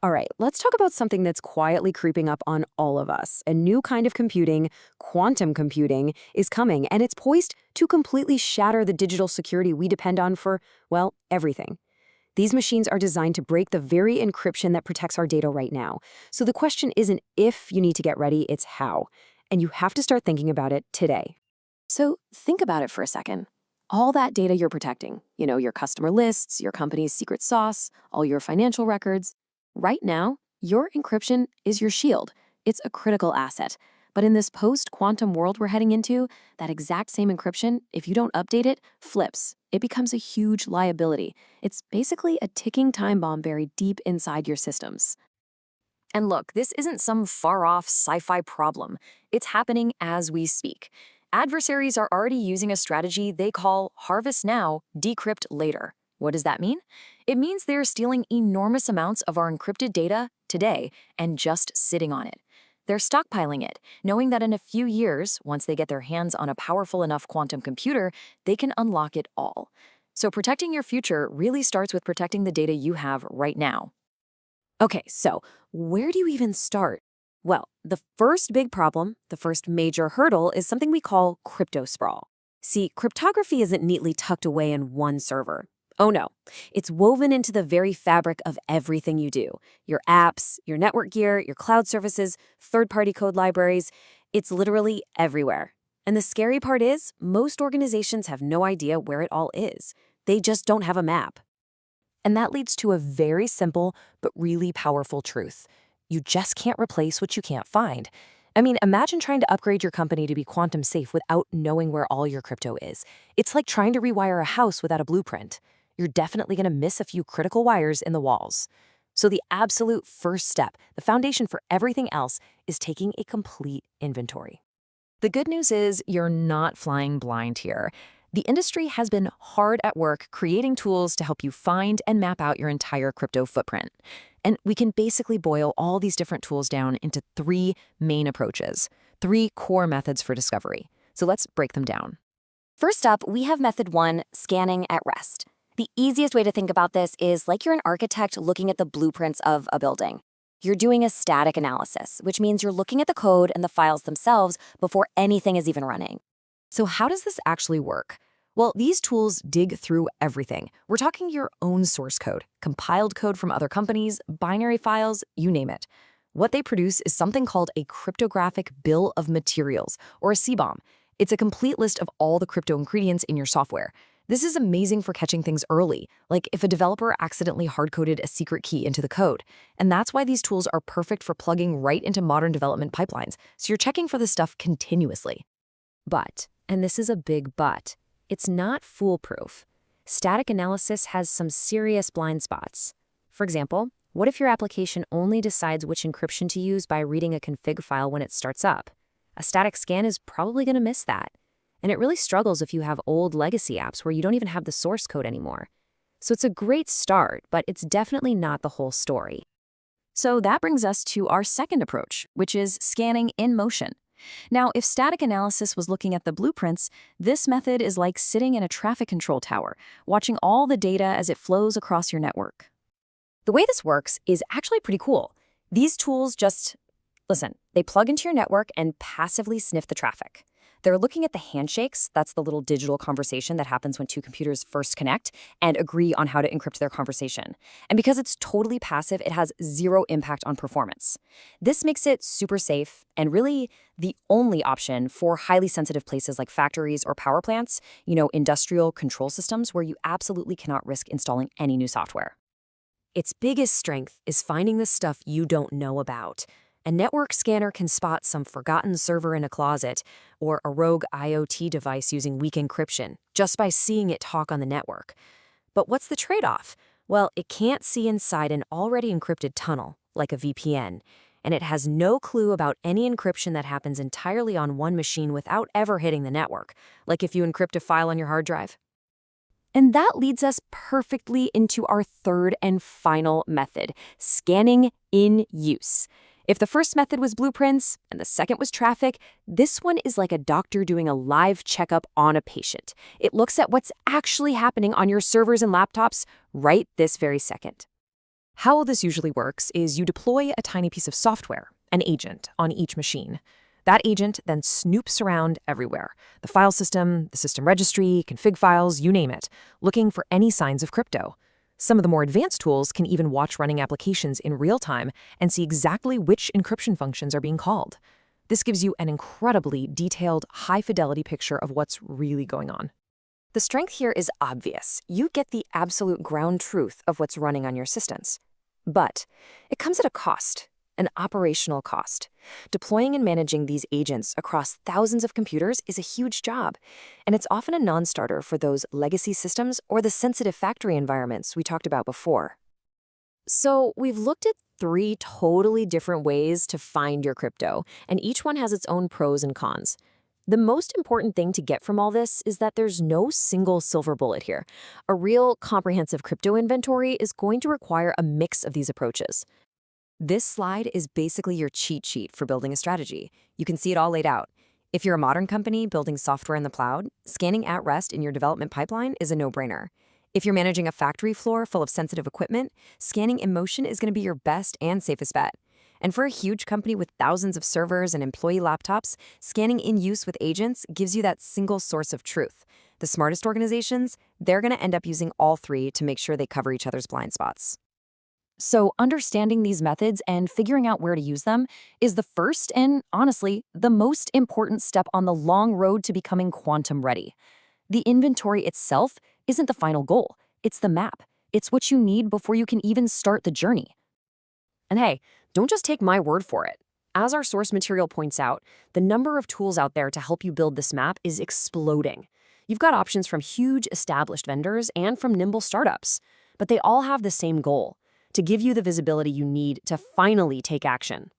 All right, let's talk about something that's quietly creeping up on all of us. A new kind of computing, quantum computing, is coming, and it's poised to completely shatter the digital security we depend on for, well, everything. These machines are designed to break the very encryption that protects our data right now. So the question isn't if you need to get ready, it's how. And you have to start thinking about it today. So think about it for a second. All that data you're protecting, your customer lists, your company's secret sauce, all your financial records. Right now, your encryption is your shield. It's a critical asset. But in this post-quantum world we're heading into, that exact same encryption, if you don't update it, flips. It becomes a huge liability. It's basically a ticking time bomb buried deep inside your systems. And look, this isn't some far-off sci-fi problem. It's happening as we speak. Adversaries are already using a strategy they call harvest now, decrypt later. What does that mean? It means they're stealing enormous amounts of our encrypted data today and just sitting on it. They're stockpiling it, knowing that in a few years, once they get their hands on a powerful enough quantum computer, they can unlock it all. So protecting your future really starts with protecting the data you have right now. Okay, so where do you even start? Well, the first big problem, the first major hurdle, is something we call crypto sprawl. See, cryptography isn't neatly tucked away in one server. Oh no, it's woven into the very fabric of everything you do. Your apps, your network gear, your cloud services, third-party code libraries. It's literally everywhere. And the scary part is, most organizations have no idea where it all is. They just don't have a map. And that leads to a very simple but really powerful truth. You just can't replace what you can't find. I mean, imagine trying to upgrade your company to be quantum safe without knowing where all your crypto is. It's like trying to rewire a house without a blueprint. You're definitely going to miss a few critical wires in the walls. So the absolute first step, the foundation for everything else, is taking a complete inventory. The good news is you're not flying blind here. The industry has been hard at work creating tools to help you find and map out your entire crypto footprint. And we can basically boil all these different tools down into three main approaches, three core methods for discovery. So let's break them down. First up, we have method 1, scanning at rest. The easiest way to think about this is like you're an architect looking at the blueprints of a building. You're doing a static analysis, which means you're looking at the code and the files themselves before anything is even running. So how does this actually work? Well, these tools dig through everything. We're talking your own source code, compiled code from other companies, binary files, you name it. What they produce is something called a cryptographic bill of materials, or a CBOM. It's a complete list of all the crypto ingredients in your software. This is amazing for catching things early, like if a developer accidentally hard-coded a secret key into the code. And that's why these tools are perfect for plugging right into modern development pipelines, so you're checking for this stuff continuously. But, and this is a big but, it's not foolproof. Static analysis has some serious blind spots. For example, what if your application only decides which encryption to use by reading a config file when it starts up? A static scan is probably going to miss that. And it really struggles if you have old legacy apps where you don't even have the source code anymore. So it's a great start, but it's definitely not the whole story. So that brings us to our second approach, which is scanning in motion. Now, if static analysis was looking at the blueprints, this method is like sitting in a traffic control tower, watching all the data as it flows across your network. The way this works is actually pretty cool. These tools they plug into your network and passively sniff the traffic. They're looking at the handshakes, that's the little digital conversation that happens when two computers first connect, and agree on how to encrypt their conversation. And because it's totally passive, it has zero impact on performance. This makes it super safe and really the only option for highly sensitive places like factories or power plants, industrial control systems where you absolutely cannot risk installing any new software. Its biggest strength is finding the stuff you don't know about. A network scanner can spot some forgotten server in a closet or a rogue IoT device using weak encryption just by seeing it talk on the network. But what's the trade-off? Well, it can't see inside an already encrypted tunnel, like a VPN, and it has no clue about any encryption that happens entirely on one machine without ever hitting the network, like if you encrypt a file on your hard drive. And that leads us perfectly into our third and final method, scanning in use. If the first method was blueprints and the second was traffic, this one is like a doctor doing a live checkup on a patient. It looks at what's actually happening on your servers and laptops right this very second. How this usually works is you deploy a tiny piece of software, an agent, on each machine. That agent then snoops around everywhere, the file system, the system registry, config files, you name it, looking for any signs of crypto. Some of the more advanced tools can even watch running applications in real time and see exactly which encryption functions are being called. This gives you an incredibly detailed, high-fidelity picture of what's really going on. The strength here is obvious. You get the absolute ground truth of what's running on your systems. But it comes at a cost, an operational cost. Deploying and managing these agents across thousands of computers is a huge job, and it's often a non-starter for those legacy systems or the sensitive factory environments we talked about before. So we've looked at 3 totally different ways to find your crypto, and each one has its own pros and cons. The most important thing to get from all this is that there's no single silver bullet here. A real comprehensive crypto inventory is going to require a mix of these approaches. This slide is basically your cheat sheet for building a strategy. You can see it all laid out. If you're a modern company building software in the cloud, scanning at rest in your development pipeline is a no-brainer. If you're managing a factory floor full of sensitive equipment, scanning in motion is going to be your best and safest bet. And for a huge company with thousands of servers and employee laptops, scanning in use with agents gives you that single source of truth. The smartest organizations, they're going to end up using all 3 to make sure they cover each other's blind spots. So understanding these methods and figuring out where to use them is the first and, honestly, the most important step on the long road to becoming quantum ready. The inventory itself isn't the final goal. It's the map. It's what you need before you can even start the journey. And hey, don't just take my word for it. As our source material points out, the number of tools out there to help you build this map is exploding. You've got options from huge established vendors and from nimble startups, but they all have the same goal: to give you the visibility you need to finally take action.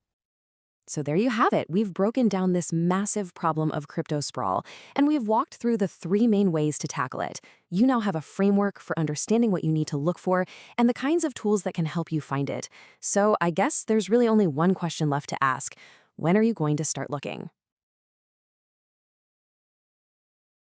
So there you have it. We've broken down this massive problem of crypto sprawl, and we've walked through the 3 main ways to tackle it. You now have a framework for understanding what you need to look for and the kinds of tools that can help you find it. So I guess there's really only one question left to ask. When are you going to start looking?